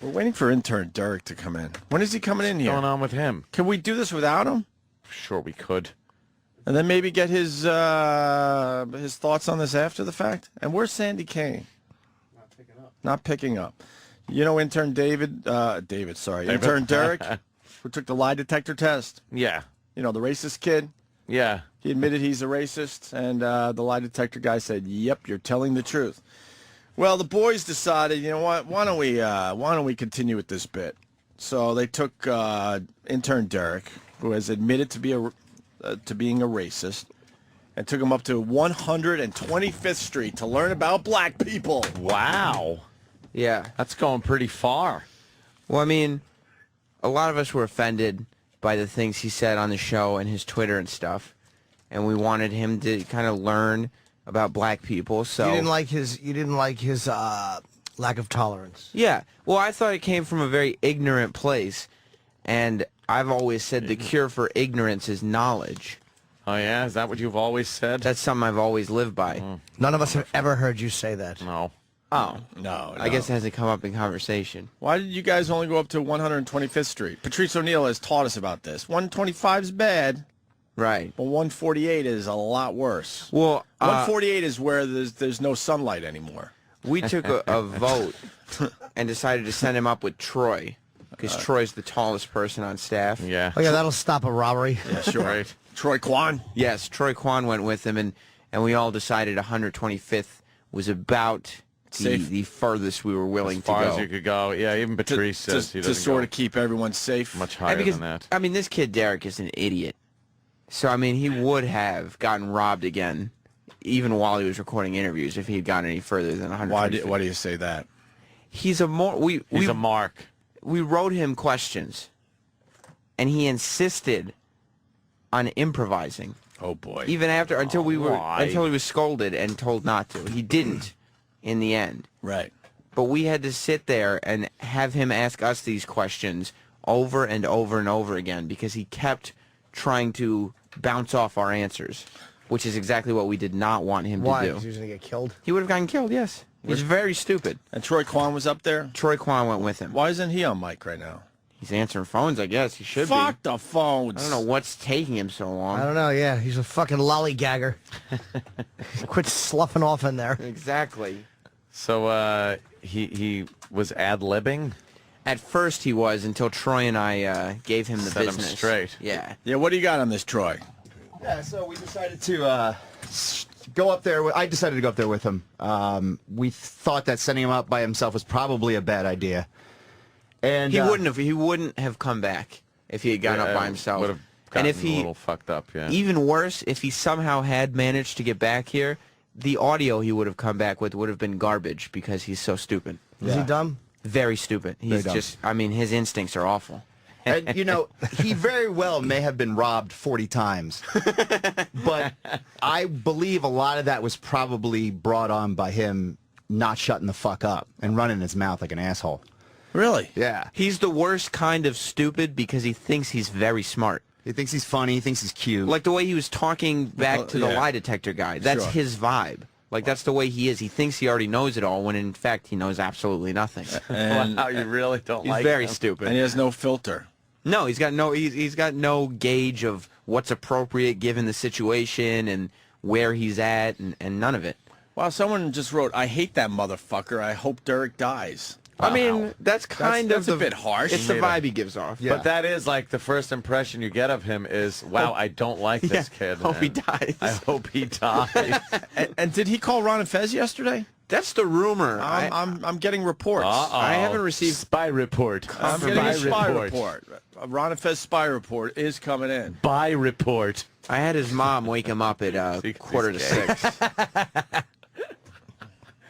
We're waiting for intern Derek to come in. When is he coming in here? What's going on with him? Can we do this without him? Sure, we could. And then maybe get his thoughts on this after the fact? And where's Sandy Kane? Not picking up. You know intern intern Derek, who took the lie detector test. Yeah. You know, the racist kid. Yeah. He admitted he's a racist, and the lie detector guy said, "Yep, you're telling the truth." Well, the boys decided, you know what? Why don't we continue with this bit? So they took intern Derek, who has admitted to being a racist, and took him up to 125th Street to learn about black people. Wow. Yeah. That's going pretty far. Well, I mean, a lot of us were offended by the things he said on the show and his Twitter and stuff, and we wanted him to kind of learn about black people. So you didn't like his lack of tolerance. Yeah. Well, I thought it came from a very ignorant place, and I've always said the cure for ignorance is knowledge. Oh, yeah? Is that what you've always said? That's something I've always lived by. None of us have ever heard you say that. No. Oh. No. I guess it hasn't come up in conversation. Why did you guys only go up to 125th Street? Patrice O'Neill has taught us about this. 125 is bad. Right. But 148 is a lot worse. Well, 148 is where there's no sunlight anymore. We took a vote and decided to send him up with Troy, because Troy's the tallest person on staff. Yeah. Oh yeah, that'll stop a robbery. Yeah, sure. Right. Troy Kwan. Yes, Troy Kwan went with him, and we all decided 125th was about the furthest we were willing As far to go. as you could go. Yeah, even Patrice says he doesn't to sort go of keep everyone safe. much higher because, than that. I mean, this kid Derek is an idiot. So, I mean, he would have gotten robbed again, even while he was recording interviews, if he had gotten any further than 125th. Why do you say that? He's a He's a mark. We wrote him questions, and he insisted on improvising. Oh boy! Even until he was scolded and told not to. He didn't, in the end. Right. But we had to sit there and have him ask us these questions over and over and over again because he kept trying to bounce off our answers, which is exactly what we did not want him Why? to do. Because he was going to get killed? He would have gotten killed, yes. He's very stupid. And Troy Kwan was up there? Troy Kwan went with him. Why isn't he on mic right now? He's answering phones, I guess. He should be. Fuck the phones. I don't know what's taking him so long. I don't know, yeah. He's a fucking lollygagger. Quit sloughing off in there. Exactly. So he was ad-libbing? At first he was, until Troy and I gave him the Set him business. straight. Yeah. Yeah, what do you got on this, Troy? Yeah, so we decided to go up there. I decided to go up there with him. We thought that sending him up by himself was probably a bad idea. And He wouldn't have come back if he had gone up by himself. Would have gotten a little fucked up, yeah. Even worse, if he somehow had managed to get back here, the audio he would have come back with would have been garbage because he's so stupid. Is he dumb? Very stupid. He's dumb. just, I mean, his instincts are awful. And, you know, he very well may have been robbed 40 times. But I believe a lot of that was probably brought on by him not shutting the fuck up and running his mouth like an asshole. Really? Yeah. He's the worst kind of stupid because he thinks he's very smart. He thinks he's funny. He thinks he's cute. Like the way he was talking back to the yeah. lie detector guy. That's Sure. his vibe. Like, that's the way he is. He thinks he already knows it all, when in fact he knows absolutely nothing. And, Wow, you really don't He's like very him. stupid. and he has no filter. No, he's got no gauge of what's appropriate given the situation and where he's at, and none of it. Wow, someone just wrote, "I hate that motherfucker. I hope Derek dies." I mean, that's that's a bit harsh. It's the vibe he gives off. Yeah. But that is like the first impression you get of him is, wow, I don't like this kid. Hope he and dies. I hope he dies. And did he call Ron and Fez yesterday? That's the rumor. I'm getting reports. I haven't received spy report. I'm getting a spy report. A Ron and Fez spy report is coming in. Spy report. I had his mom wake him up at 5:45.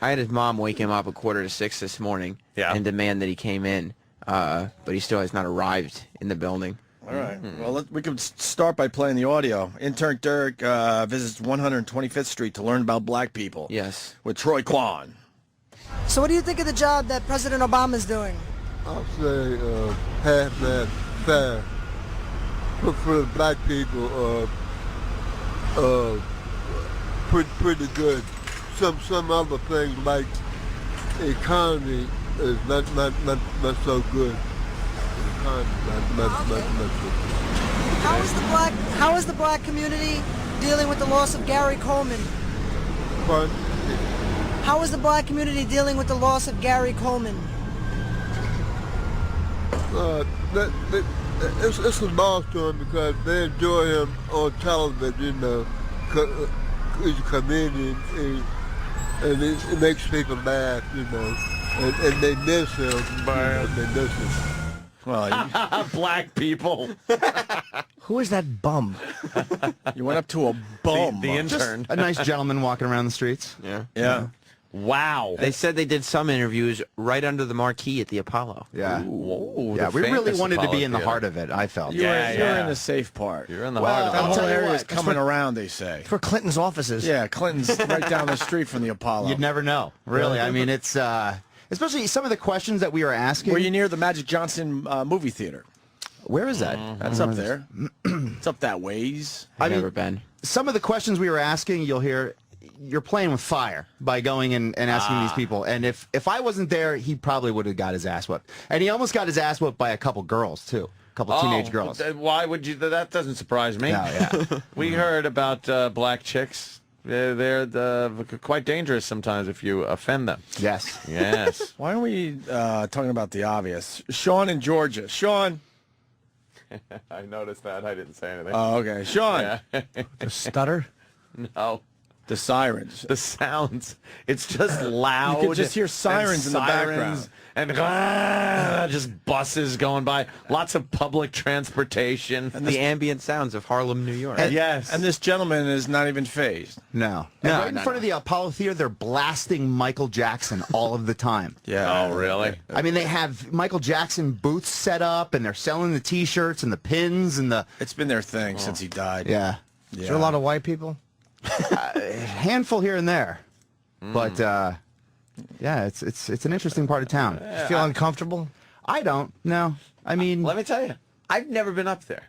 I had his mom wake him up at 5:45 this morning and demand that he came in, but he still has not arrived in the building. All right. Well, we can start by playing the audio. Intern Derek visits 125th Street to learn about black people. Yes. With Troy Kwan. So what do you think of the job that President Obama's doing? I'll say half that fair. For the black people, pretty good. Some other things like the economy is not so good. Not so good. How is the black community dealing with the loss of Gary Coleman? Pardon? How is the black community dealing with the loss of Gary Coleman? It's a loss to him because they enjoy him on television, you know. He's a comedian, and it makes people laugh, you know. And they miss him. They miss him. Well, Black people. Who is that bum? you went up to a bum. The intern. A nice gentleman walking around the streets. Yeah. Yeah. Wow. They said they did some interviews right under the marquee at the Apollo. Yeah. Whoa, Yeah, the we really famous wanted to Apollo be in the Theater. heart of it, I felt. You were Yeah. in the safe part. You're in the Well, heart of That it. I'll whole tell you area what, is coming around, they say. For Clinton's offices. Yeah, Clinton's right down the street from the Apollo. You'd never know, really. I mean, it's especially some of the questions that we were asking. Were you near the Magic Johnson movie theater? Where is that? That's up there. It's up that ways. I've mean- never been. Some of the questions we were asking, you'll hear, you're playing with fire by going and asking these people. And if I wasn't there, he probably would have got his ass whipped. And he almost got his ass whipped by a couple girls, too. A couple teenage girls. Why would you? That doesn't surprise me. No, yeah. We heard about black chicks. They're quite dangerous sometimes if you offend them. Yes. Yes. Why aren't we talking about the obvious? Sean in Georgia. Sean. I noticed that. I didn't say anything. Oh, okay. Sean. The stutter. No. The sirens. The sounds. It's just loud. You can just hear sirens in the background. And just buses going by. Lots of public transportation. The ambient sounds of Harlem, New York. Yes. And this gentleman is not even phased. No. And right in front of the Apollo Theater, they're blasting Michael Jackson all of the time. Yeah. Oh, really? I mean, they have Michael Jackson booths set up, and they're selling the T-shirts and the pins and the... It's been their thing since he died. Yeah. Is there a lot of white people? Handful here and there. But, yeah, it's an interesting part of town. You feel uncomfortable? I don't, no. I mean, Let me tell you. I've never been up there.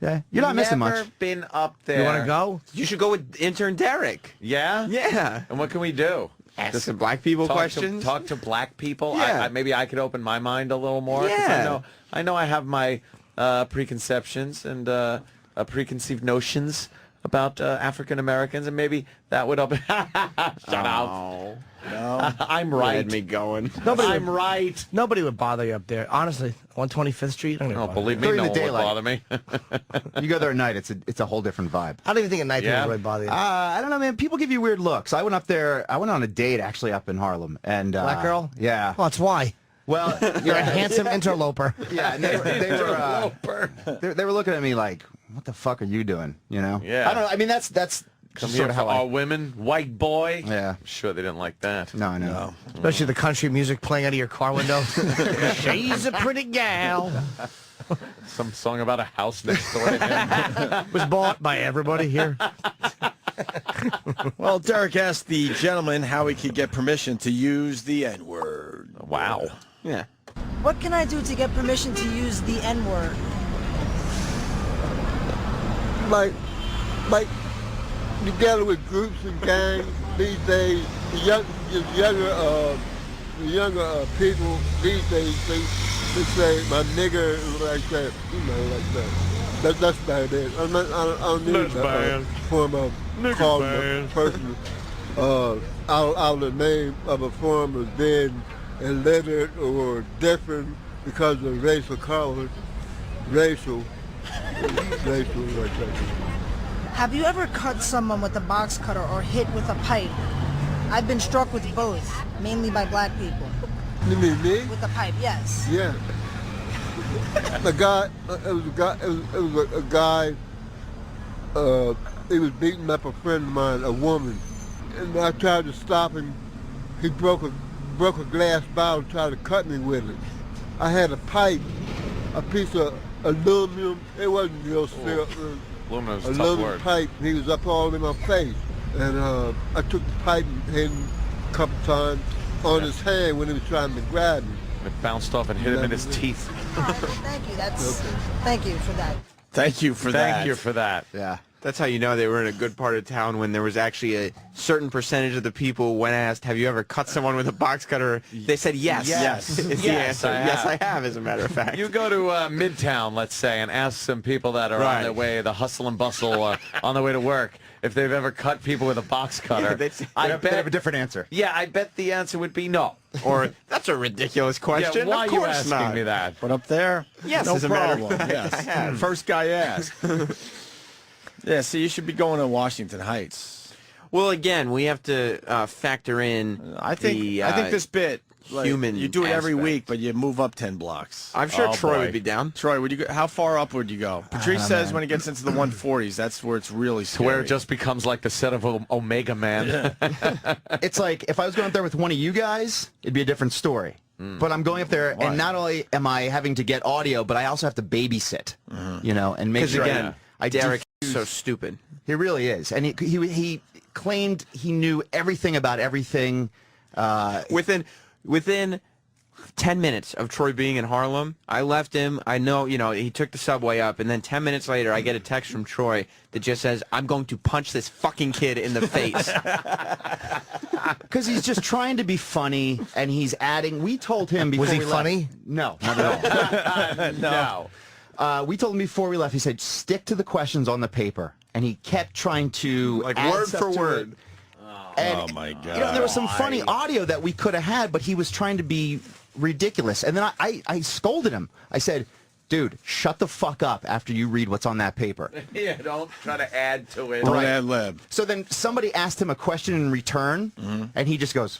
yeah, you're not missing Never much. been up there. You want to go? You should go with intern Derek. Yeah? Yeah. And what can we do? Ask some black people questions. Talk to black people. Yeah. Maybe I could open my mind a little more. 'cause Yeah. I know I have my preconceptions and preconceived notions about African Americans, and maybe that would open. Shut up. No. I'm You right. had me going. I'm right. Nobody would bother you up there. Honestly, 125th Street. I'm gonna Oh, bother believe you. me, During no the one would daylight. bother me. You go there at night, it's a whole different vibe. I don't even think at night Yeah. people really bother you. I don't know, man. People give you weird looks. I went up there. I went on a date actually up in Harlem, and Black girl? Yeah. Well, that's why. Well, You're a handsome interloper. yeah. And they were looking at me like, "What the fuck are you doing?" You know? Yeah. I don't know. I mean, that's Come just here sort of for how all I. women, white boy. Yeah. I'm sure they didn't like that. No, I know. Especially the country music playing out of your car window. She's a pretty gal. Some song about a house next door to him. Was bought by everybody here. Well, Derek asked the gentleman how he could get permission to use the N-word. Wow. Yeah. What can I do to get permission to use the N-word? Like together with groups and gangs these days, the younger people these days they say my nigger like that, you know, like that. That's about it. I don't need That's a bad. form of Nigger calling bad. a person out of the name of a form as being illiterate or different because of racial color, racial like that. Have you ever cut someone with a box cutter or hit with a pipe? I've been struck with both, mainly by black people. You mean me? With a pipe, yes. Yeah. It was a guy, he was beating up a friend of mine, a woman. And I tried to stop him. He broke a glass bottle, tried to cut me with it. I had a pipe, a piece of aluminum. It wasn't real steel. Aluminum's a A tough little word. pipe, and he was up all in my face. And I took the pipe and hit him a couple times on his hand when he was trying to grab me. It bounced off and hit him in his teeth. Thank you. Thank you for that. Thank you for that. Thank you for that. Yeah. That's how you know they were in a good part of town when there was actually a certain percentage of the people when asked, have you ever cut someone with a box cutter? They said yes. Yes. Is the Yes, answer. I Yes, have. I have, as a matter of fact. You go to Midtown, let's say, and ask some people that are on their way, the hustle and bustle, on their way to work, if they've ever cut people with a box cutter. They I They have a bet. different answer. Yeah, I bet the answer would be no. Or, that's a ridiculous question. Yeah, why of are you course asking not. me that? But up there, Yes, no as a matter of problem. fact, Yes, I have. first guy asked. Yeah, see, you should be going to Washington Heights. Well, again, we have to factor in I think the, this bit, like, human you do it every aspect. week, but you move up 10 blocks. I'm sure Oh, Troy boy. would be down. Troy, would you go, how far up would you go? Patrice says when it gets into the 140s, that's where it's really To scary. where it just becomes like the set of Omega Man. It's like if I was going up there with one of you guys, it'd be a different story. But I'm going up there, and not only am I having to get audio, but I also have to babysit, you know, and make Because sure again, I Derek is diffuse- so stupid. He really is, and he claimed he knew everything about everything. Within 10 minutes of Troy being in Harlem, I left him. I know, he took the subway up, and then 10 minutes later, I get a text from Troy that just says, I'm going to punch this fucking kid in the face. Because he's just trying to be funny, and he's adding. We told him before Was he we left- funny? No, not at all. No. We told him before we left. He said, "Stick to the questions on the paper," and he kept trying to Like add word stuff for to word. it. And, Oh, my God. You know, there was some funny audio that we could have had, but he was trying to be ridiculous. And then I scolded him. I said, "Dude, shut the fuck up after you read what's on that paper." Yeah, don't try to add to it. Don't Right. ad lib. So then somebody asked him a question in return, and he just goes,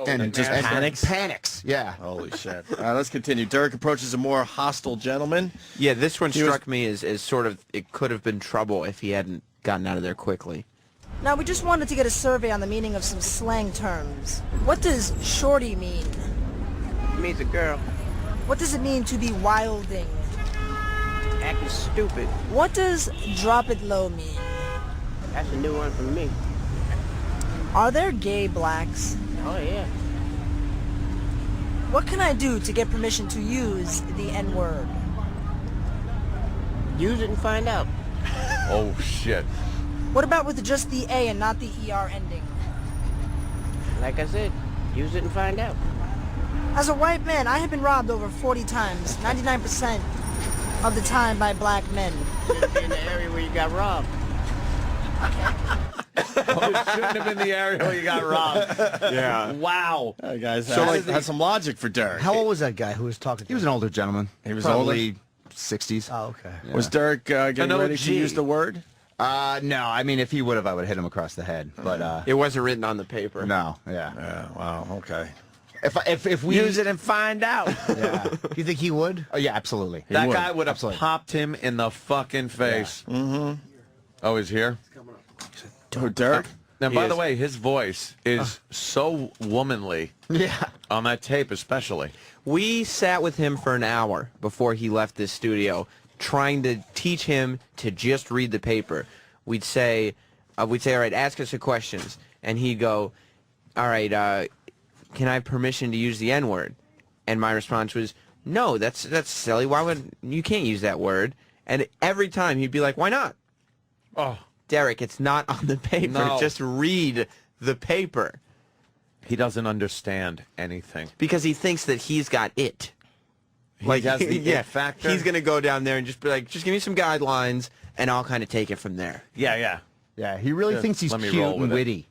And just panics? Panics, yeah. Holy shit. All right, let's continue. Derek approaches a more hostile gentleman. Yeah, this one He was- struck me as sort of, it could have been trouble if he hadn't gotten out of there quickly. Now, we just wanted to get a survey on the meaning of some slang terms. What does shorty mean? It means a girl What does it mean to be wilding? acting stupid. What does drop it low mean? That's a new one for me. Are there gay blacks? Oh yeah. What can I do to get permission to use the N-word? Use it and find out. Oh, shit. What about with just the A and not the ER ending? Like I said, use it and find out. As a white man, I have been robbed over 40 times, 99% of the time by black men. Be in the area where you got robbed. It shouldn't have been the area where you got robbed. Yeah. Wow. Hey, guys, So, like, had some logic for Derek. How old was that guy who was talking to He was him? an older gentleman. He was probably 60s. Oh, okay. Was Derek getting An ready to OG. use the word? No, I mean, if he would have, I would have hit him across the head. But It wasn't written on the paper. no, yeah. Yeah, wow, okay. If we Use it and find out. yeah, Do you think he would? oh yeah, absolutely. That would. guy would have Absolutely. popped him in the fucking face. Mm-hmm. Oh, he's here? Oh, Derek? Now, He by the is. way, his voice is so womanly Yeah. on that tape, especially. We sat with him for an hour before he left this studio, trying to teach him to just read the paper. We'd say, all right, ask us the questions, and he'd go, all right, can I have permission to use the N-word? And my response was, no, that's silly. Why would you can't use that word? And every time he'd be like, why not? Oh, Derek, it's not on the paper. No. Just read the paper. he doesn't understand anything. Because he thinks that he's got it. He has the it factor? He's going to go down there and just be like, just give me some guidelines, and I'll kind of take it from there. Yeah, yeah. Yeah, he really Yeah, thinks he's let me cute roll and with it. witty.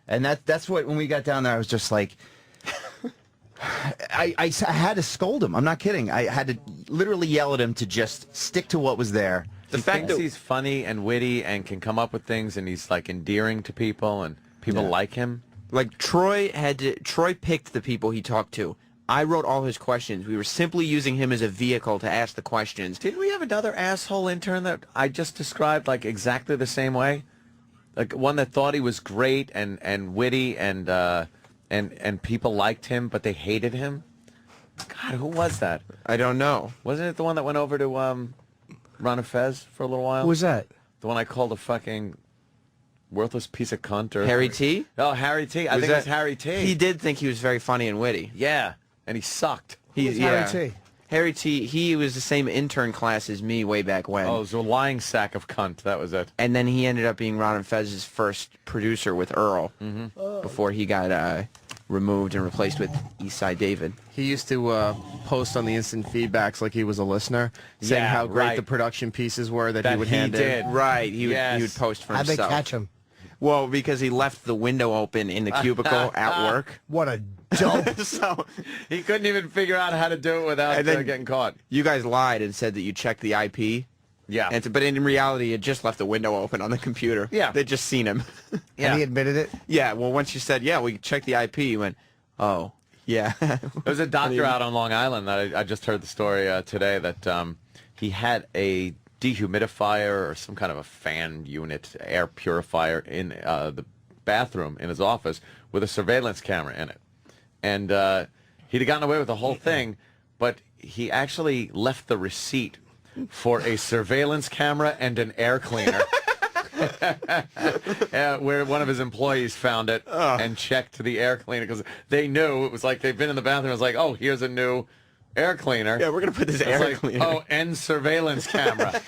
And that's what, when we got down there, I was just like, I had to scold him. I'm not kidding. I had to literally yell at him to just stick to what was there. The fact that he's funny and witty and can come up with things and he's like endearing to people and people like him. Like, Troy picked the people he talked to. I wrote all his questions. We were simply using him as a vehicle to ask the questions. Didn't we have another asshole intern that I just described like exactly the same way? Like one that thought he was great and witty and people liked him but they hated him? God, who was that? I don't know. Wasn't it the one that went over to Ron and Fez for a little while? Who was that? The one I called a fucking worthless piece of cunt or Harry T? Oh, Harry T. I think it was Harry T. He did think he was very funny and witty. Yeah, and he sucked. He, Harry T? Harry T, he was the same intern class as me way back when. Oh, it was a lying sack of cunt. That was it. And then he ended up being Ron and Fez's first producer with Earl before he got removed and replaced with Eastside David. He used to post on the instant feedbacks like he was a listener, saying how great the production pieces were that he would hand in. Right, he would post for How'd himself. they catch him? Well, because he left the window open in the cubicle at work. What a dope. So He couldn't even figure out how to do it without getting caught. you guys lied and said that you checked the IP. Yeah. But in reality, it just left the window open on the computer. Yeah. They'd just seen him. And he admitted it? Yeah, well, once you said, yeah, we checked the IP, you went, oh, yeah. There's a doctor out on Long Island that I just heard the story today that he had a dehumidifier or some kind of a fan unit, air purifier in the bathroom in his office with a surveillance camera in it. And he'd have gotten away with the whole thing, but he actually left the receipt for a surveillance camera and an air cleaner. Where one of his employees found it and checked the air cleaner because they knew it was like they've been in the bathroom. It was like, oh, here's a new air cleaner. Yeah, we're going to put this air cleaner. Oh, and surveillance camera.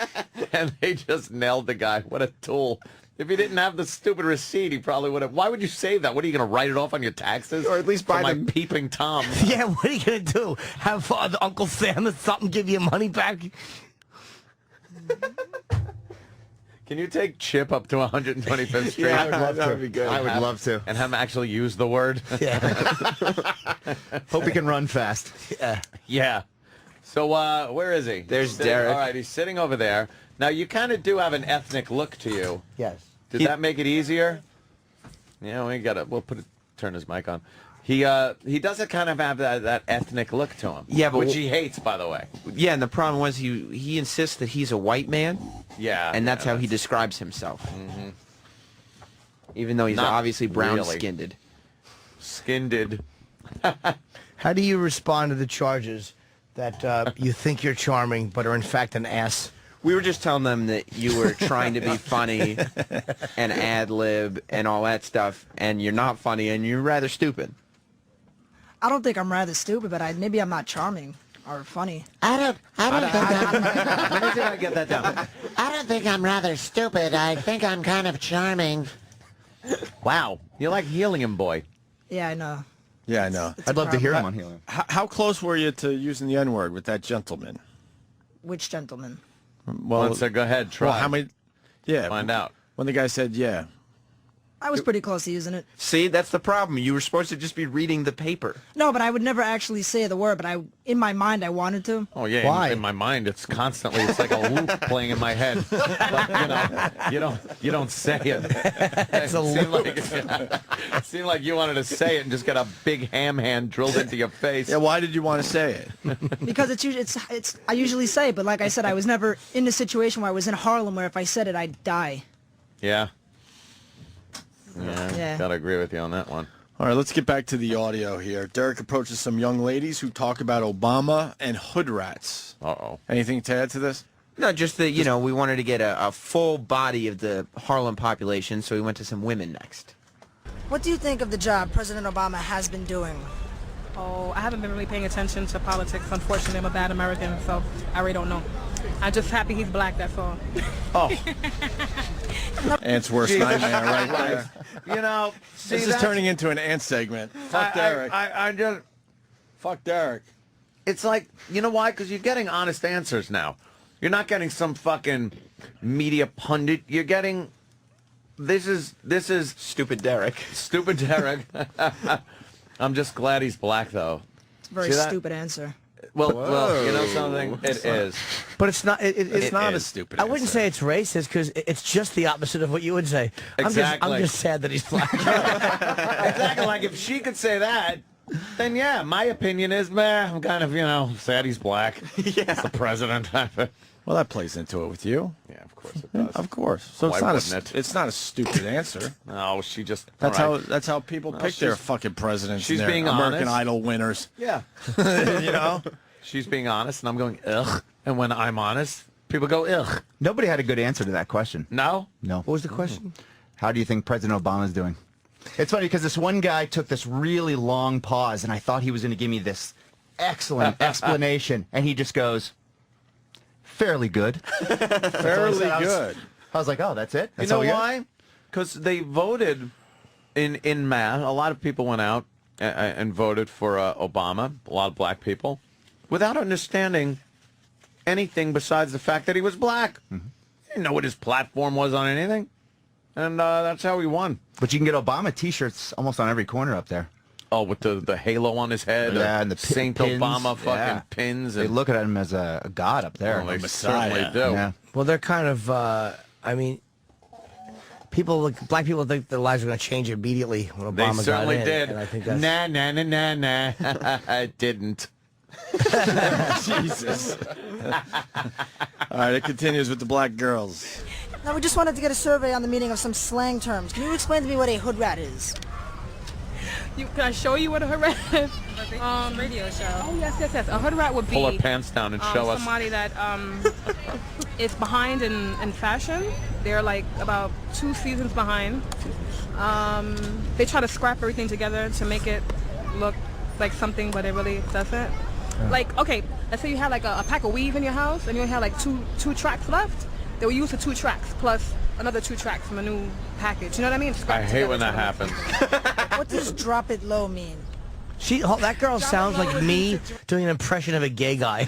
And they just nailed the guy. What a tool. If he didn't have the stupid receipt, he probably would have. Why would you save that? What, are you going to write it off on your taxes? Or at least For buy my them. peeping Tom. Yeah, what are you going to do? Have Uncle Sam or something give you money back? Can you take Chip up to 125th Street? Yeah, I would love that to. Would be good. I would love to. And have him actually use the word? Yeah. Hope he can run fast. Yeah. So where is he? There's He's sitting- Derek. All right, he's sitting over there. Now, you kind of do have an ethnic look to you. Yes. Did that make it easier? Yeah, we'll turn his mic on. He doesn't kind of have that ethnic look to him. Yeah, but which he hates, by the way. Yeah, and the problem was he insists that he's a white man, Yeah. and that's yeah, how he describes himself. Even though he's Not obviously brown-skinned. Skinned. How do you respond to the charges that you think you're charming but are in fact an ass? We were just telling them that you were trying to be funny and ad-lib and all that stuff, and you're not funny, and you're rather stupid. I don't think I'm rather stupid, but maybe I'm not charming or funny. I don't think I'm, Let me see if I get that down. I don't think I'm rather stupid. I think I'm kind of charming. Wow. You're like Helium Boy. Yeah, I know. Yeah, I know. It's a I'd love to hear him problem. on Helium. How close were you to using the N-word with that gentleman? Which gentleman? Well, Go ahead, try. well, how many? Yeah. Find out. When the guy said, yeah. I was pretty close to using it. See, that's the problem. You were supposed to just be reading the paper. No, but I would never actually say the word, but in my mind, I wanted to. Oh yeah, Why? in my mind, it's constantly it's like a loop playing in my head. But, you don't say it. It seemed like you wanted to say it and just got a big ham hand drilled into your face. Yeah, why did you want to say it? Because it's I usually say it, but like I said, I was never in a situation where I was in Harlem where if I said it, I'd die. Yeah. Yeah. Gotta agree with you on that one. All right, let's get back to the audio here. Derek approaches some young ladies who talk about Obama and hood rats. Uh-oh. Anything to add to this? No, just that, we wanted to get a full body of the Harlem population, so we went to some women next. What do you think of the job President Obama has been doing? Oh, I haven't been really paying attention to politics. Unfortunately, I'm a bad American, so I really don't know. I'm just happy he's black, that's all. Oh. Ant's worst nightmare right there. This is turning into an Ant segment. Fuck Derek. I just... Fuck Derek. It's like, you know why? Because you're getting honest answers now. You're not getting some fucking media pundit. You're getting... This is Stupid Derek. stupid Derek. I'm just glad he's black, though. It's a very See that? stupid answer. Well, you know something? It is. But it's not. It's not a is. stupid I wouldn't answer. say it's racist because it's just the opposite of what you would say. Exactly. I'm just sad that he's black. Exactly. Like, if she could say that, then yeah, my opinion is, I'm kind of, sad he's black. Yeah. It's the president. Well, that plays into it with you. Yeah, of course it does. Of course. So Why wouldn't it? It's not a stupid answer. No, she just... That's all right. how people pick their she's- fucking presidents. she's and their being American honest. Idol winners. Yeah. You know. She's being honest, and I'm going, ugh. And when I'm honest, people go, ugh. Nobody had a good answer to that question. No? No. What was the question? How do you think President Obama's doing? It's funny because this one guy took this really long pause, and I thought he was going to give me this excellent explanation. And he just goes, fairly good. Fairly good. I was like, oh, that's it? You That's know all we got? why? Because they voted in mass. A lot of people went out and voted for Obama, a lot of black people, without understanding anything besides the fact that he was black. Mm-hmm. They didn't know what his platform was on anything. And that's how he won. But you can get Obama T-shirts almost on every corner up there. Oh, with the halo on his head. Yeah, and the Saint pins. Obama fucking Yeah. pins. They And, look at him as a god up there. well, they Messiah. certainly do. Yeah. Well, they're kind of, I mean, black people think their lives are going to change immediately when They Obama got certainly in. did. And I think that's... Nah. It didn't. Jesus. All right, it continues with the black girls. Now, we just wanted to get a survey on the meaning of some slang terms. Can you explain to me what a hood rat is? Can I show you what a hood rat is? Radio show. Oh, yes. A hood rat would be Pull her pants down and show us. somebody that is behind in fashion. They're like about 2 seasons behind. They try to scrap everything together to make it look like something, but it really doesn't. Like, okay, let's say you have like a pack of weave in your house and you only have like two tracks left. They will use the 2 tracks plus another 2 tracks from a new package. You know what I mean? Scrap I it hate together when to that make happens. What does drop it low mean? That girl sounds like me doing an impression of a gay guy.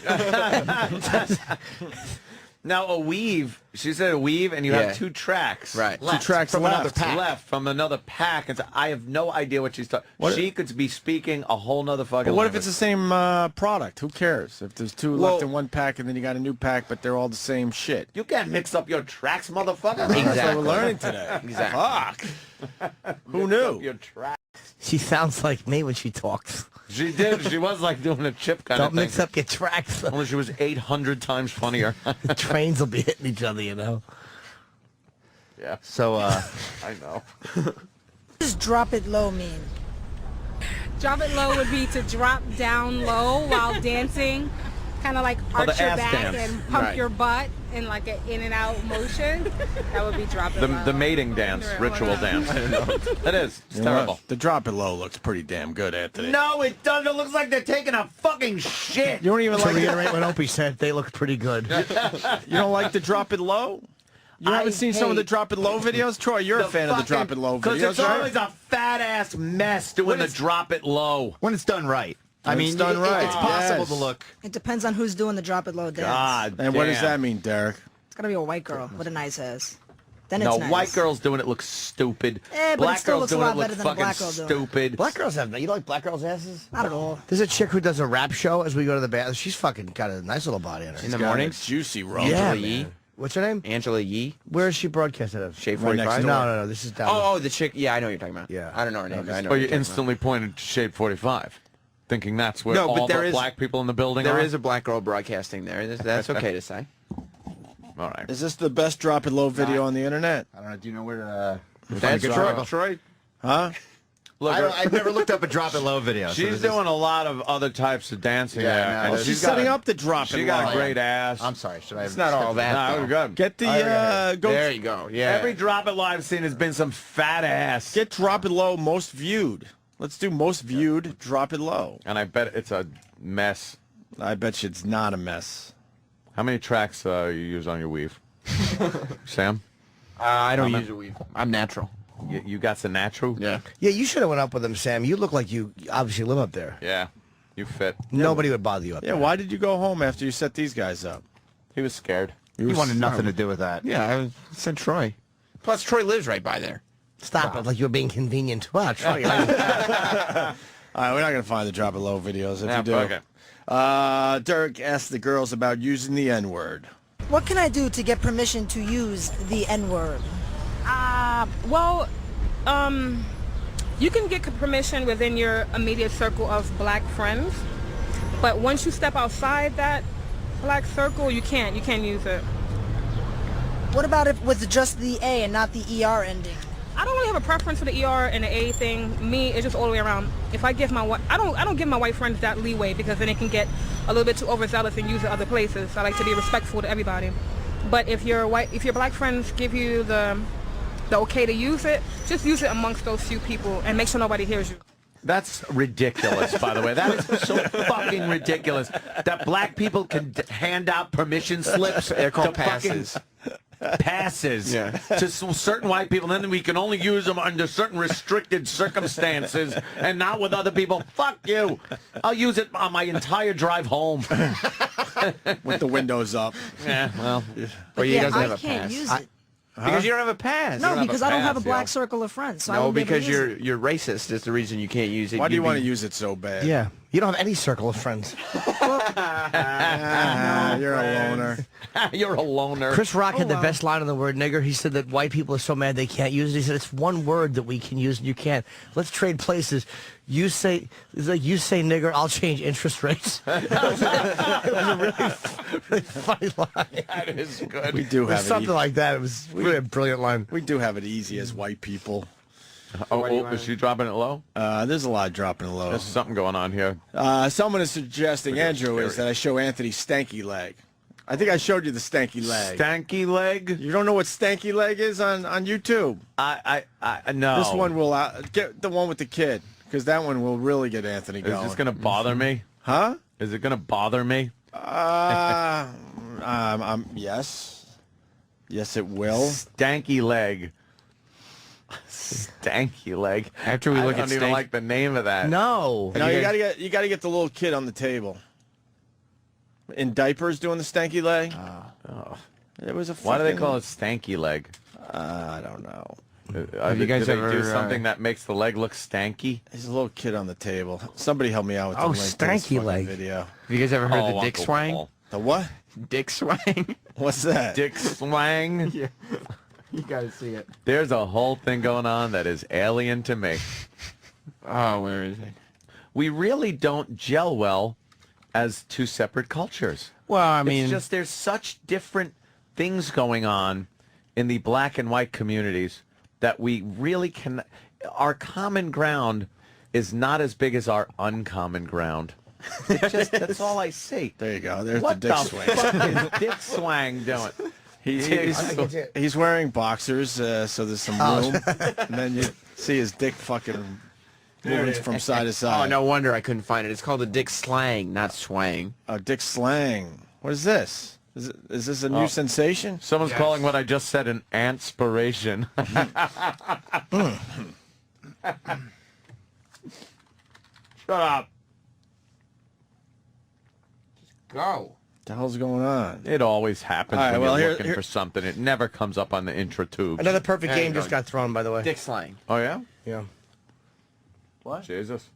Now, a weave, she said a weave, and you Yeah. have 2 tracks. Right. Two tracks from left. another pack. Left from another pack. And so I have no idea what she's talking. She could be speaking a whole nother fucking But what if language. it's the same product? Who cares? If there's 2 Well- left in one pack and then you got a new pack, but they're all the same shit. You can't mix up your tracks, motherfucker. That's what we're learning today. Exactly. Fuck. Who knew? Your tracks. She sounds like me when she talks. She did. She was like doing a chip kind Don't of thing. mix up your tracks. Only she was 800 times funnier. The trains will be hitting each other, you know. Yeah. So, I know. What does drop it low mean? Drop it low would be to drop down low while dancing, kind of like Oh, the arch your ass back dance. and pump Right. your butt in like an in and out motion. That would be drop it low. The mating dance, ritual dance. That is. It's You know terrible. what? The drop it low looks pretty damn good, Anthony. No, it doesn't. It looks like they're taking a fucking shit. You don't even To like reiterate what Opie said, they look pretty good. You don't like the drop it low? You haven't seen some of the drop it low videos? Troy, you're a fan of the drop it low Because videos, it's right? always a fat ass mess doing the drop it low. when it's done right. I When mean, it's done right, it's possible yes. to look. It depends on who's doing the drop it low dance. God And what does damn. that mean, Derek? It's gotta be a white girl with a nice ass. Then it's No, nice. white girls doing it looks stupid. But Black it still girls looks a doing lot it look better than a fucking black girl doing it. stupid. Black girls have, you like black girls' asses? Not at all. There's a chick who does a rap show as we go to the bathroom. She's fucking got a nice little body on her. In the Got a mornings, juicy roll. Yeah, Angela Yee. man. What's her name? Angela Yee. Where is she broadcast out of? Shade Right next 45. door. No. This is down. Oh, the chick. Yeah, I know what you're talking about. Yeah. I don't know her name. but I know Or what you you're talking instantly pointed to Shade 45, thinking that's where No, but all there the is- black people in the building about. are. There is a black girl broadcasting there. That's okay to say. All right. Is this the best drop it low video on the internet? I don't know. Do you know where to... That's Troy. Huh? Look, I've never looked up a drop it low video. so she's this is- doing a lot of other types of dancing. Yeah, there, I know. and Well, She's got setting a- up the drop it She got low. a great ass. I'm sorry. Should I? It's not all that. No, though. we're good. Get the go. There you go. Yeah. Every drop it low I've seen has been some fat ass. Get drop it low most viewed. Let's do most viewed drop it low. And I bet it's a mess. I bet you it's not a mess. How many tracks you use on your weave? Sam? I don't use a weave. I'm natural. You got the natural? Yeah. Yeah, you should have went up with him, Sam. You look like you obviously live up there. Yeah. You fit. Nobody would bother you up Yeah, there. why did you go home after you set these guys up? He was scared. You wanted nothing to do with that. Yeah, I said Troy. Plus, Troy lives right by there. Stop it, like you were being convenient. Wow, Troy. All right, we're not going to find the drop it low videos if Yeah, you do. okay. Derek asked the girls about using the N-word. What can I do to get permission to use the N-word? Well, you can get permission within your immediate circle of black friends, but once you step outside that black circle, you can't use it. What about if with just the A and not the ER ending? I don't really have a preference for the ER and the A thing. Me, it's just all the way around. If I give I don't give my white friends that leeway because then it can get a little bit too overzealous and use it other places. I like to be respectful to everybody. But if your black friends give you the okay to use it, just use it amongst those few people and make sure nobody hears you. That's ridiculous, by the way. That is so fucking ridiculous that black people can hand out permission slips. They're called to fucking- passes. to certain white people, and then we can only use them under certain restricted circumstances and not with other people. Fuck you. I'll use it on my entire drive home. With the windows up. Yeah, well. But he yeah, doesn't I have a can't pass. use it. Because you don't have a pass. No, because I don't have a pass, black yo. circle of friends. So I No, won't be able to because use it. you're racist. That's the reason you can't use it. Why do you want to be- use it so bad? Yeah. You don't have any circle of friends. You're a loner. You're a loner. Chris Rock had the wow. best line on the word nigger. He said that white people are so mad they can't use it. He said it's one word that we can use and you can't. Let's trade places. You say it's like you say nigger, I'll change interest rates. It was a really funny line. That is good. We do It was have something it. like that. It was really a brilliant line. We do have it easy as white people. Is she dropping it low? There's a lot of dropping low. There's something going on here. Someone is suggesting, Andrew, is that I show Anthony stanky leg. I think I showed you the stanky leg. Stanky leg? You don't know what stanky leg is on YouTube? I no. This one will get the one with the kid, because that one will really get Anthony Is going. this going to bother me? Huh? Is it going to bother me? Yes. Yes, it will. Stanky leg. Stanky leg. After we look I at don't even like the name of that. No. No, you gotta get the little kid on the table. In diapers doing the stanky leg. It was a. Why do they fucking- call it stanky leg? I don't know. Have you guys do they ever, do something that makes the leg look stanky? There's a little kid on the table. Somebody help me out with the Oh, link to this stanky fucking leg. video. Have you guys ever heard the dick Uncle swang? Paul. The what? Dick swang? What's that? Dick swang. Yeah. You gotta see it. There's a whole thing going on that is alien to me. Oh, where is it? We really don't gel well as two separate cultures. Well, I mean, It's just there's such different things going on in the black and white communities that we really can. Our common ground is not as big as our uncommon ground. That's all I see. There you go. There's What the dick the swing. fuck is Dick Swang doing? He's wearing boxers, so there's some room. And then you see his dick fucking moving from side to side. oh, no wonder I couldn't find it. It's called a dick slang, not swang. Oh, dick slang. What is this? Is this a new sensation? Someone's calling what I just said an anspiration. Shut up. Go. What the hell's going on? It always happens All right, when well, you're here- looking for something. It never comes up on the intra tubes. Another perfect There you game go. just got thrown, by the way. Dick slang. Oh, yeah? Yeah. What? Jesus.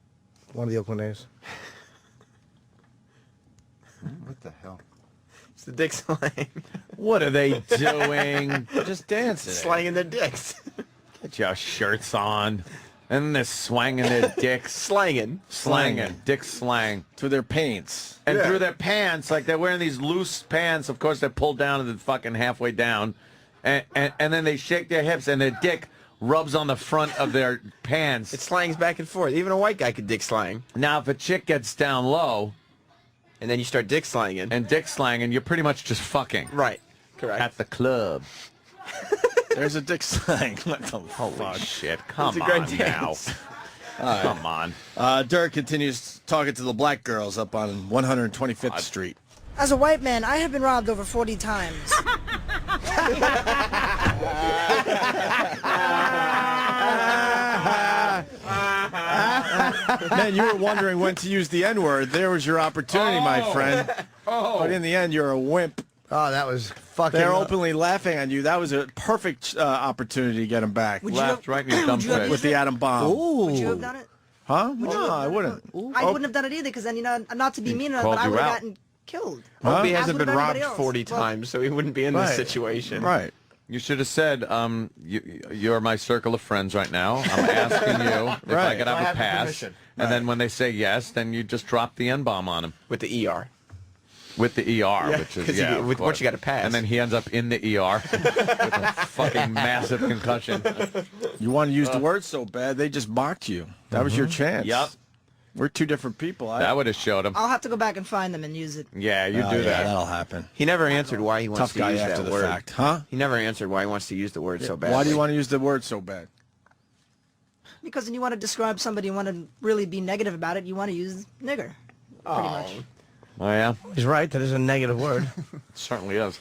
One of the Oakland A's. What the hell? It's the dick slang. What are they doing? Just dancing. Slanging their dicks. Get your shirts on. And they're swanging their dicks. Slanging. Slanging. Dick slang. Through their paints. And through their pants, like they're wearing these loose pants. Of course, they're pulled down to the fucking halfway down. And then they shake their hips and their dick rubs on the front of their pants. It slangs back and forth. Even a white guy could dick slang. Now, if a chick gets down low And then you start dick slanging. and dick slanging, you're pretty much just fucking Right. Correct. at the club. There's a dick slang. What the Holy fuck? shit. Come It's a great on dance. now. Come on. Dirk continues talking to the black girls up on 125th Street. As a white man, I have been robbed over 40 times. Man, you were wondering when to use the N-word. There was your opportunity, my friend. But in the end, you're a wimp. Oh, that was fucking. They're openly laughing at you. That was a perfect opportunity to get him back. Would you Left, have- right in your dumb would you have face. With the atom bomb. Would you have done it? Huh? No, I wouldn't. I wouldn't have done it either, because then, not to be mean, but called I you would have out. gotten killed. Opie As hasn't would been robbed everybody else. 40 Well, times, so he wouldn't be in this Right. situation. Right. You should have said, you're my circle of friends right now. I'm asking you if I Right. could I have a have the pass. permission. And then when they say yes, then you just drop the N-bomb on him. With the ER. With the ER, which is, 'cause yeah, you- of with what course. you gotta pass. And then he ends up in the ER with a fucking massive concussion. You want to use the word so bad, they just mocked you. That was your chance. Yep. We're two different people. That would have showed him. I'll have to go back and find them and use it. Yeah, you Oh, do yeah, that. that'll happen. He never answered why he wants Tough to guy use after that the word. fact. Huh? He never answered why he wants to use the word so bad. Why do you want to use the word so bad? Because when you want to describe somebody, you want to really be negative about it, you want to use nigger. Pretty much. Oh, yeah? He's right. That is a negative word. Certainly is.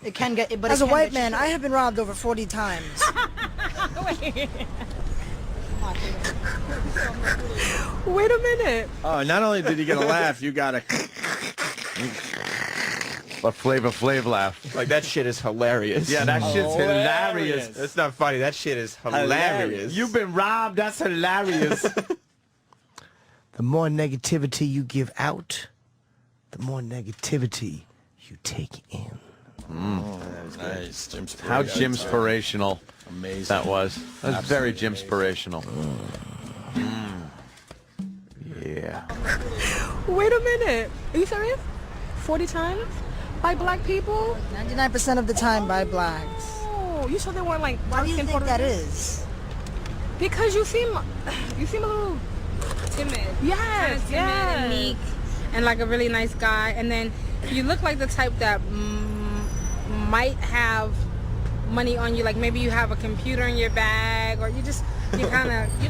It can get, but as a white man, I have been robbed over 40 times. Wait a minute. Oh, not only did you get a laugh, you got a... A Flavor Flav laugh. Like, that shit is hilarious. Yeah, that shit's hilarious. That's not funny. That shit is hilarious. You've been robbed. That's hilarious. The more negativity you give out, the more negativity you take in. Nice. Jim's How Jimspirational Amazing. that was. That was very Jimspirational. Yeah. Wait a minute. Are you serious? 40 times? By black people? 99% of the time by blacks. Oh, you sure they weren't like Why do you dark-skinned think Puerto that Ricans? is? Because you seem a little timid. yes, Timid and meek and like a really nice guy. And then you look like the type that might have money on you. Like maybe you have a computer in your bag, or you look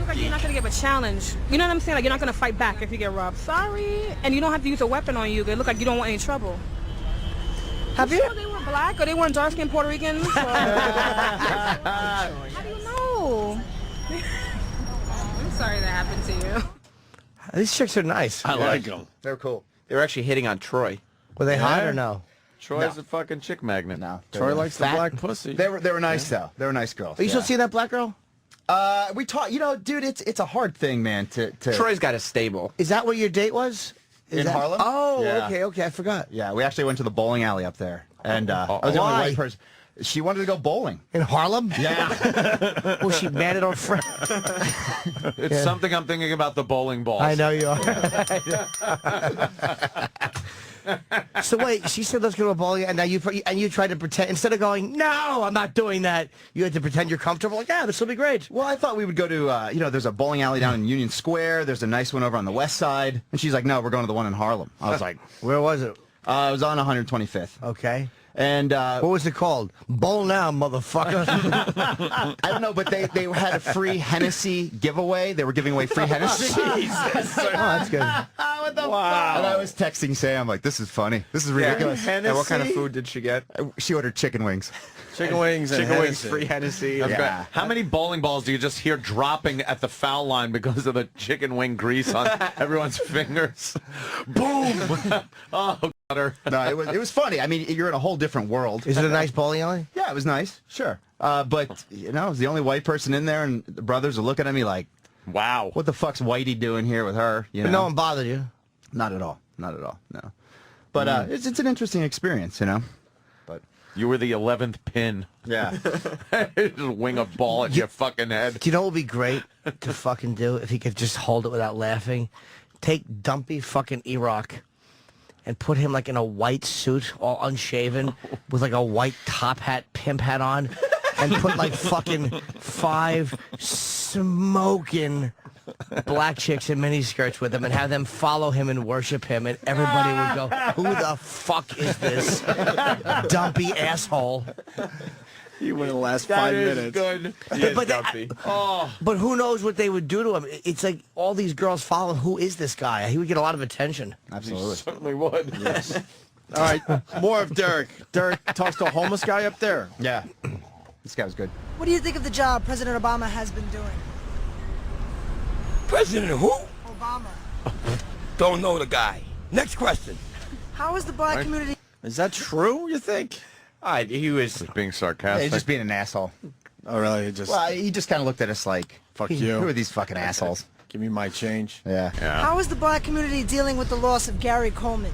like you're not gonna give a challenge. You know what I'm saying? Like you're not gonna fight back if you get robbed. Sorry. And you don't have to use a weapon on you. They look like you don't want any trouble. Have you? Sure they were black or they weren't dark-skinned Puerto Ricans? How do you know? I'm sorry that happened to you. These chicks are nice. I like them. They're cool. They were actually hitting on Troy. Were they hot or no? Troy's a fucking chick magnet. No. Troy likes the Fat. black pussy. They were nice though. They were nice girls. Are you still seeing that black girl? We taught. You know, dude, it's a hard thing, man. To Troy's got a stable. Is that where your date was? In Harlem? Oh, Yeah. okay, I forgot. Yeah, we actually went to the bowling alley up there, and I was the only Why? white person. She wanted to go bowling. In Harlem? Yeah. Was she mad at her friend? It's something I'm thinking about the bowling balls. I know you are. So wait, she said let's go to a bowling, and now you tried to pretend instead of going, no, I'm not doing that. You had to pretend you're comfortable. Like, yeah, this will be great. Well, I thought we would go to, there's a bowling alley down in Union Square. There's a nice one over on the west side. And she's like, no, we're going to the one in Harlem. I was like, Where was it? it was on 125th. Okay. And What was it called? Bowl now, motherfucker. I don't know, but they had a free Hennessy giveaway. They were giving away free Hennessy. Oh, that's good. What the fuck? And I was texting Sam, like, this is funny. This is ridiculous. And what kind of food did she get? She ordered chicken wings. Chicken wings and Chicken wings, Hennessy. free Hennessy. That's Yeah. great. How many bowling balls do you just hear dropping at the foul line because of the chicken wing grease on everyone's fingers? Boom! Oh, gutter. No, it was funny. I mean, you're in a whole different world. Is it a nice bowling alley? Yeah, it was nice. Sure. But, I was the only white person in there, and the brothers are looking at me like, Wow. what the fuck's Whitey doing here with her? You know? But no one bothered you. Not at all. Not at all. No. But it's an interesting experience, you know. But You were the 11th pin. yeah. Just wing a ball at your fucking head. Do you know what would be great to fucking do if he could just hold it without laughing? Take Dumpy fucking E-Rock and put him like in a white suit, all unshaven, with like a white top hat, pimp hat on, and put like fucking 5 smoking black chicks in miniskirts with him and have them follow him and worship him, and everybody would go, who the fuck is this dumpy asshole? You win the last 5 minutes. Good. But but who knows what they would do to him? It's like all these girls follow him. Who is this guy? He would get a lot of attention. Absolutely. Certainly would. Yes. All right, more of Derek. Derek talks to a homeless guy up there. Yeah. This guy was good. What do you think of the job President Obama has been doing? President who? Obama. Don't know the guy. Next question. How is the black community? Is that true, you think? He was Being sarcastic. He's just being an asshole. Oh, really? Just Well, he just kind of looked at us like, fuck you. who are these fucking assholes? Give me my change. Yeah. How is the black community dealing with the loss of Gary Coleman?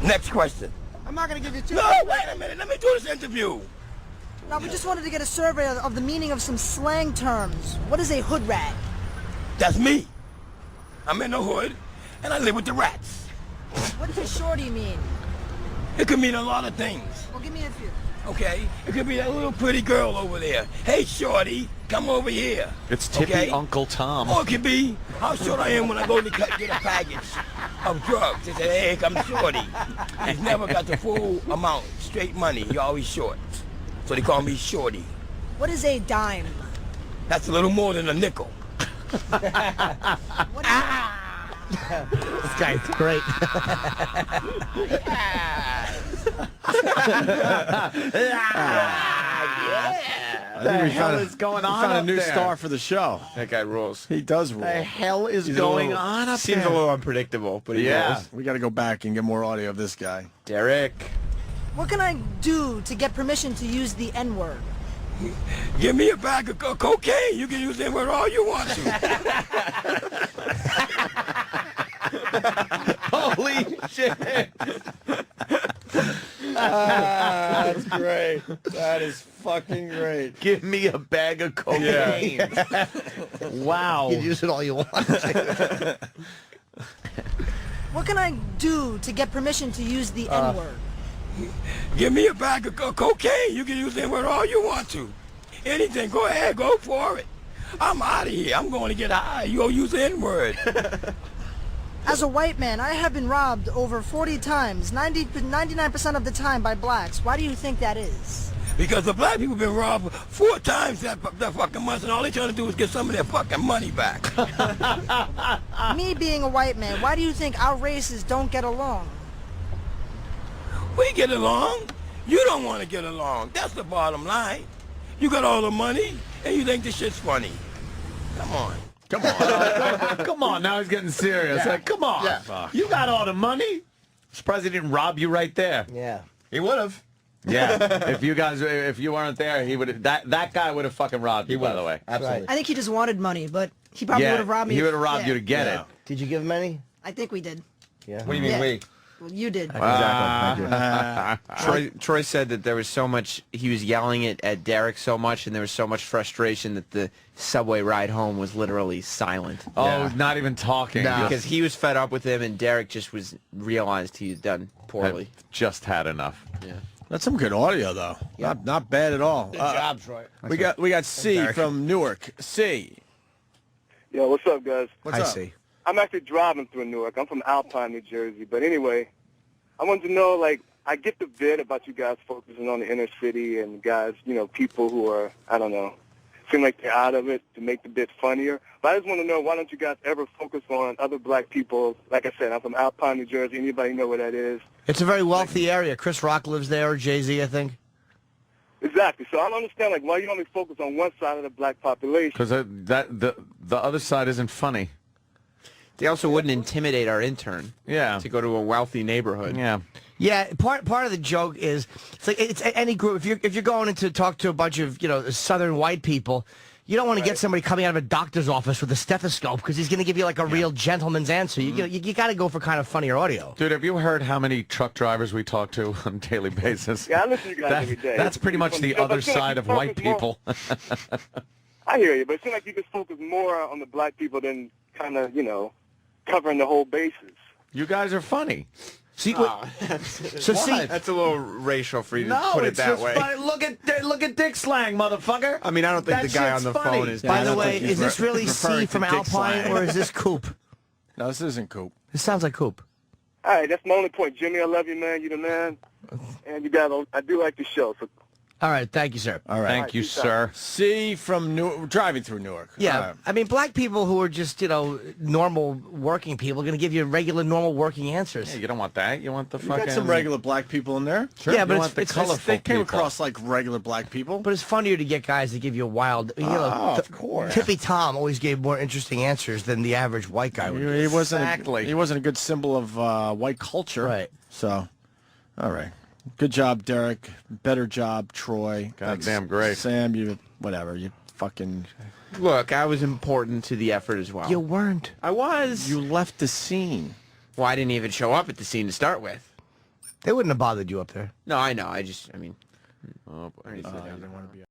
Next question. I'm not going to give you two. No, wait a minute. Let me do this interview. No, we just wanted to get a survey of the meaning of some slang terms. What is a hood rat? That's me. I'm in the hood, and I live with the rats. What does a shorty mean? It could mean a lot of things. Well, give me a few. Okay? It could be that little pretty girl over there. Hey, shorty, come over here. It's Tippy Okay? Uncle Tom. Or it could be how short I am when I go to get a package of drugs. They say, hey, come shorty. He's never got the full amount, straight money. He always short. So they call me shorty. What is a dime? That's a little more than a nickel. This guy's great. I think we hell is going on found a up new there? star for the show. That guy rules. He does rule. The hell is He's going on up Seems there? a little unpredictable, but he rules. We got to go back and get more audio of this guy. Derek. What can I do to get permission to use the N-word? Give me a bag of cocaine. You can use the N-word all you want to. Holy shit! That's great. That is fucking great. Give me a bag of cocaine. Wow. You can use it all you want. What can I do to get permission to use the N-word? Give me a bag of cocaine. You can use the N-word all you want to. Anything. Go ahead. Go for it. I'm out of here. I'm going to get high. You go use the N-word. As a white man, I have been robbed over 40 times, 99% of the time by blacks. Why do you think that is? Because the black people been robbed 4 times that fucking month, and all they trying to do is get some of their fucking money back. Me being a white man, why do you think our races don't get along? We get along. You don't want to get along. That's the bottom line. You got all the money, and you think this shit's funny. Come on. Come on. Come on, now he's getting serious. Like, come on. Yeah. You got all the money? Surprised he didn't rob you right there. Yeah. He would have. Yeah. if you weren't there, he would that guy would have fucking robbed you, by the way. Absolutely. I think he just wanted money, but he probably would have robbed me. He would have robbed you to get it. Did you give him any? I think we did. Yeah. What do you mean, Yeah. we? Well, you did. Exactly. Thank you. Troy said that there was so much, he was yelling at Derek so much, and there was so much frustration that the subway ride home was literally silent. Oh, not even talking. No. Because he was fed up with him, and Derek just realized he had done poorly. Just had enough. Yeah. That's some good audio, though. Not bad at all. Good job, Troy. We got C from Newark. C. Yo, what's up, guys? What's up? see. I'm actually driving through Newark. I'm from Alpine, New Jersey. But anyway, I wanted to know, like, I get the bit about you guys focusing on the inner city and guys, you know, people who are, I don't know, seem like they're out of it to make the bit funnier. But I just want to know, why don't you guys ever focus on other black people? Like I said, I'm from Alpine, New Jersey. Anybody know where that is? It's a very wealthy area. Chris Rock lives there, or Jay-Z, I think. Exactly. So I don't understand, like, why you only focus on one side of the black population. Because the other side isn't funny. They also wouldn't intimidate our intern. Yeah. To go to a wealthy neighborhood. Yeah. Yeah, part of the joke is it's any group. If you're going in to talk to a bunch of Southern white people, you don't want to get somebody coming out of a doctor's office with a stethoscope because he's going to give you like a real gentleman's answer. You got to go for kind of funnier audio. Dude, have you heard how many truck drivers we talk to on a daily basis? Yeah, I listen to you guys every day. That's pretty much the other side of white people. I hear you, but it seems like you just focus more on the black people than kind of, covering the whole bases. You guys are funny. See, see, that's a little racial for you to No, put it it's that just way. funny. Look at dick slang, motherfucker. I mean, I don't think That the guy on shit's the funny. phone is. by the way, is this really referring C to from Dick Alpine Slang. or is this Coop? No, this isn't Coop. This sounds like Coop. All right, that's my only point. Jimmy, I love you, man. You the man. And I do like the show. So All right, thank you, sir. All right. Thank you, sir. C from driving through Newark. Yeah, All right. I mean, black people who are just, normal working people are going to give you regular, normal working answers. Yeah, you don't want that. You want the You fucking... got some regular black people in there. Sure. Yeah, You but want the colorful They came people. across like regular black people. But it's funnier to get guys that give you a wild, of course. Tippy Tom always gave more interesting answers than the average white guy would. He wasn't. Exactly. He wasn't a good symbol of white culture. Right. So, all right. Good job, Derek. Better job, Troy. Goddamn great. Sam, you whatever. You fucking. Look, I was important to the effort as well. You weren't. I was. You left the scene. Well, I didn't even show up at the scene to start with. They wouldn't have bothered you up there. No, I know. I mean. Oh, boy. You didn't want to be